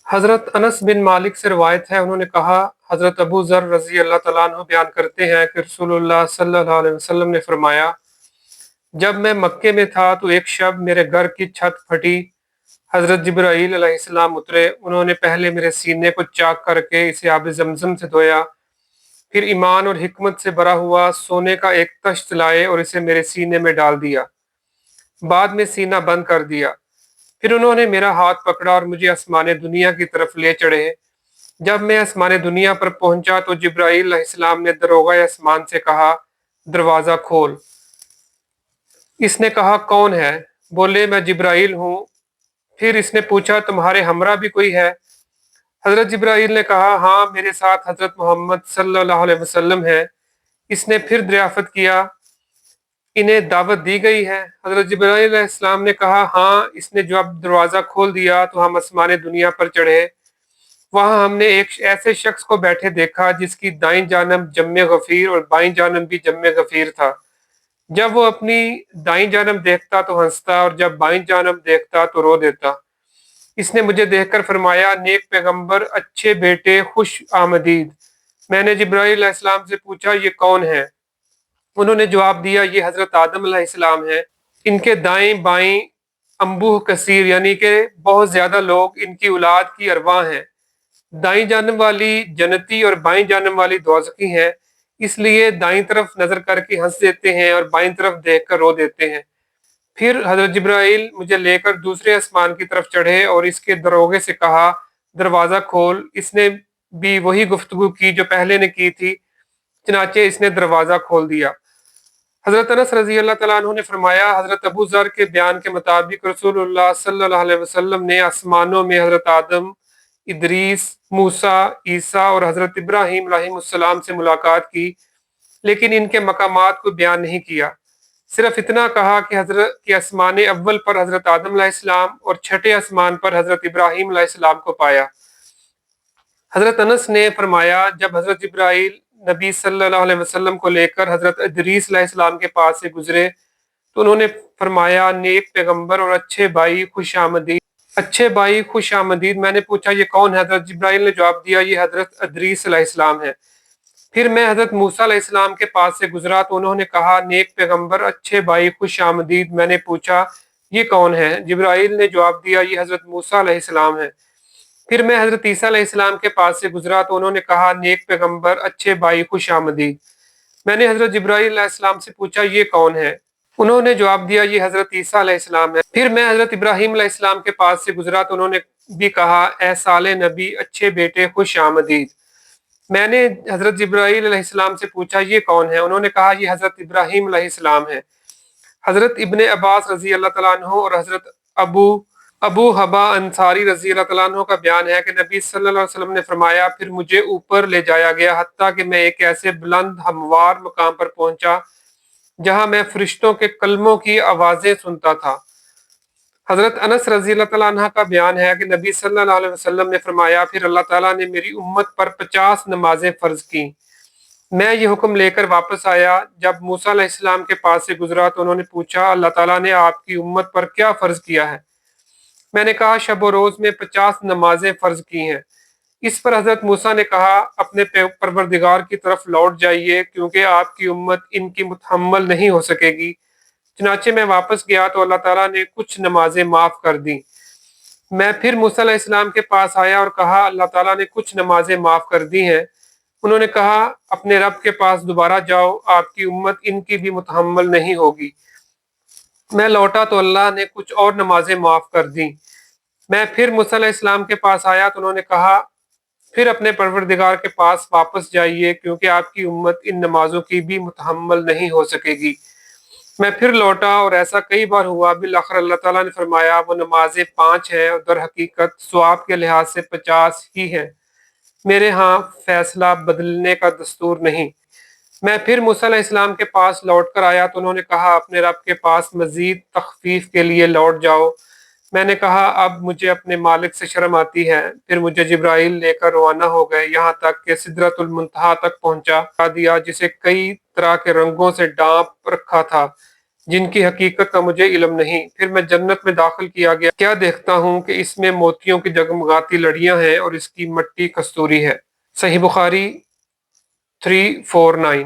हज़रत अनस बिन मालिक से रिवायत है, उन्होंने कहा, हज़रत अबू ज़र रज़ी अल्लाह तआला अन्हु बयान करते हैं कि रसूलुल्लाह सल्लल्लाहु अलैहि वसल्लम ने फरमाया, जब मैं मक्के में था तो एक शब मेरे घर की छत फटी। हज़रत जिब्राईल अलैहिस्सलाम उतरे। उन्होंने पहले मेरे सीने को चाक करके इसे आब ज़मज़म से धोया, फिर ईमान और हिकमत से भरा हुआ सोने का एक तश्त लाए और इसे मेरे सीने में डाल दिया। बाद में सीना बंद कर दिया। फिर उन्होंने मेरा हाथ पकड़ा और मुझे आसमाने दुनिया की तरफ ले चढ़े। जब मैं आसमाने दुनिया पर पहुंचा तो जिब्राईल अलैहिस्सलाम ने दरोगा आसमान से कहा, दरवाज़ा खोल। इसने कहा, कौन है? बोले, मैं जिब्राईल हूँ। फिर इसने पूछा, तुम्हारे हमरा भी कोई है? हज़रत जिब्राईल ने कहा, हाँ, मेरे साथ हज़रत मोहम्मद सल्लल्लाहु अलैहि वसल्लम है। इसने फिर दरियाफ़त किया, इन्हें दावत दी गई है? हज़रत जिब्राईल अलैहिस्सलाम ने कहा, हाँ। इसने जब दरवाज़ा खोल दिया तो हम आसमाने दुनिया पर चढ़े। वहाँ हमने एक ऐसे शख्स को बैठे देखा जिसकी दाईं जानब जम्मे गफ़ीर और बाईं जानब भी जम्मे गफ़ीर था। जब वो अपनी दाईं जानब देखता तो हंसता और जब बाईं जानब देखता तो रो देता। इसने मुझे देखकर फरमाया, नेक पैगंबर, अच्छे बेटे, खुश आमदीद। मैंने जिब्राईल अलैहिस्सलाम से पूछा, ये कौन है? उन्होंने जवाब दिया, ये हज़रत आदम अलैहिस्सलाम है। इनके दाएं बाएं अंबुह कसीर, यानी कि बहुत ज्यादा लोग इनकी औलाद की अरवाह हैं। दाईं जानब वाली जन्नती और बाईं जानब वाली दोज़खी हैं। इसलिए दाईं तरफ नजर करके हंस देते हैं और बाईं तरफ देखकर रो देते हैं। फिर हजरत जिब्राइल मुझे लेकर दूसरे आसमान की तरफ चढ़े और इसके दरोगे से कहा, दरवाज़ा खोल। इसने भी वही गुफ्तगू की जो पहले ने की थी। चनाचे इसने दरवाज़ा खोल दिया। हज़रत अनस रज़ी अल्लाह तआला अन्हु ने फरमाया, हज़रत अबू ज़र के बयान के मुताबिक रसूलुल्लाह सल्लल्लाहु अलैहि वसल्लम ने आसमानों में हज़रत आदम, इदरीस, मूसा, ईसा और हज़रत इब्राहीम अलैहिस्सलाम से मुलाकात की, लेकिन इनके मकामात को बयान नहीं किया। सिर्फ इतना कहा कि हज़रत के आसमान अव्वल पर हज़रत आदम अलैहिस्सलाम और छठे आसमान पर हज़रत इब्राहीम अलैहिस्सलाम को पाया। हज़रत अनस ने फरमाया, जब हज़रत जिब्राईल नबी सल्लल्लाहु अलैहि वसल्लम को लेकर हज़रत इदरीस अलैहिस्सलाम के पास से गुजरे तो उन्होंने फरमाया, नेक पैगंबर और अच्छे भाई खुश आमदीद। अच्छे भाई खुश आमदीद। मैंने पूछा, ये कौन है? हज़रत जिब्राईल ने जवाब दिया, ये हज़रत इदरीस अलैहिस्सलाम है। फिर मैं हज़रत मूसा अलैहिस्सलाम के पास से गुजरा तो उन्होंने कहा, नेक पैगंबर, अच्छे भाई खुश आमदीद। मैंने पूछा, ये कौन है? जिब्राईल ने जवाब दिया, ये हज़रत मूसा अलैहिस्सलाम है। फिर मैं हज़रत ईसा अलैहिस्सलाम के पास से गुजरा तो उन्होंने कहा, नेक पैगंबर, अच्छे भाई खुश आमदीद। मैंने हज़रत जिब्राईल अलैहिस्सलाम से पूछा, ये कौन है? उन्होंने जवाब दिया, ये हज़रत ईसा अलैहिस्सलाम है। फिर मैं हज़रत इब्राहीम अलैहिस्सलाम के पास से गुजरा तो उन्होंने भी कहा, ए साले नबी, अच्छे बेटे, खुश आमदीद। मैंने हज़रत जिब्राईल अलैहिस्सलाम से पूछा, ये कौन है? उन्होंने कहा, ये हज़रत इब्राहीम अलैहिस्सलाम है। हज़रत इब्ने अब्बास रज़ी अल्लाह तआला अन्हु और हज़रत अबू अबू हबा अंसारी रज़ी अल्लाह तआला अन्हु का बयान है कि नबी सल्लल्लाहु अलैहि वसल्लम ने फरमाया, फिर मुझे ऊपर ले जाया गया हत्ता कि मैं एक ऐसे बुलंद हमवार मकाम पर पहुंचा जहां मैं फरिश्तों के कलमों की आवाज़ें सुनता था। हज़रत अनस रज़ी अल्लाह तआला अन्हा का बयान है कि नबी सल्लल्लाहु अलैहि वसल्लम ने फरमाया, फिर अल्लाह ताला ने मेरी उम्मत पर 50 नमाजें फ़र्ज़ की। मैं ये हुक्म लेकर वापस आया। जब मूसा अलैहिस्सलाम के पास से गुजरा तो उन्होंने पूछा, अल्लाह ताला ने आपकी उम्मत पर क्या फ़र्ज़ किया है? मैंने कहा, शब व रोज़ में 50 नमाजें फ़र्ज़ की हैं। इस पर हज़रत मूसा ने कहा, अपने परवरदिगार की तरफ लौट जाइए, क्योंकि आपकी उम्मत इनकी मुतहम्मल नहीं हो सकेगी। चुनाचे मैं वापस गया तो अल्लाह ताला ने कुछ नमाजें माफ़ कर दी। मैं फिर मूसा अलैहिस्सलाम के पास आया और कहा, अल्लाह ताला ने कुछ नमाजें माफ़ कर दी हैं। उन्होंने कहा, अपने रब के पास दोबारा जाओ, आपकी उम्मत इनकी भी मुतहम्मल नहीं होगी। मैं लौटा तो अल्लाह ने कुछ और नमाजें माफ़ कर दी। मैं फिर मूसा अलैहिस्सलाम के पास आया तो उन्होंने कहा, फिर अपने परवरदिगार के पास वापस जाइए, क्योंकि आपकी उम्मत इन नमाजों की भी मुतहम्मल नहीं हो सकेगी। मैं फिर लौटा और ऐसा कई बार हुआ। बिलाखिर अल्लाह ताला ने फरमाया, वो नमाजें 5 हैं और दर हकीकत सवाब के लिहाज से 50 ही हैं। मेरे यहाँ फैसला बदलने का दस्तूर नहीं। मैं फिर मूसा अलैहिस्सलाम के पास लौट कर आया तो उन्होंने कहा, अपने रब के पास मजीद तखफीफ के लिए लौट जाओ। मैंने कहा, अब मुझे अपने मालिक से शर्म आती है। फिर मुझे जिब्राइल लेकर रवाना हो गए, यहाँ तक कि सिदरतुल मुंतहा तक पहुंचा दिया, जिसे कई तरह के रंगों से डांप रखा था। जिनकी हकीकत का मुझे इल्म नहीं। फिर मैं जन्नत में दाखिल किया गया, क्या देखता हूँ कि इसमें मोतियों की जगमगाती लड़ियां हैं और इसकी मट्टी कस्तूरी है। सही बुखारी 349।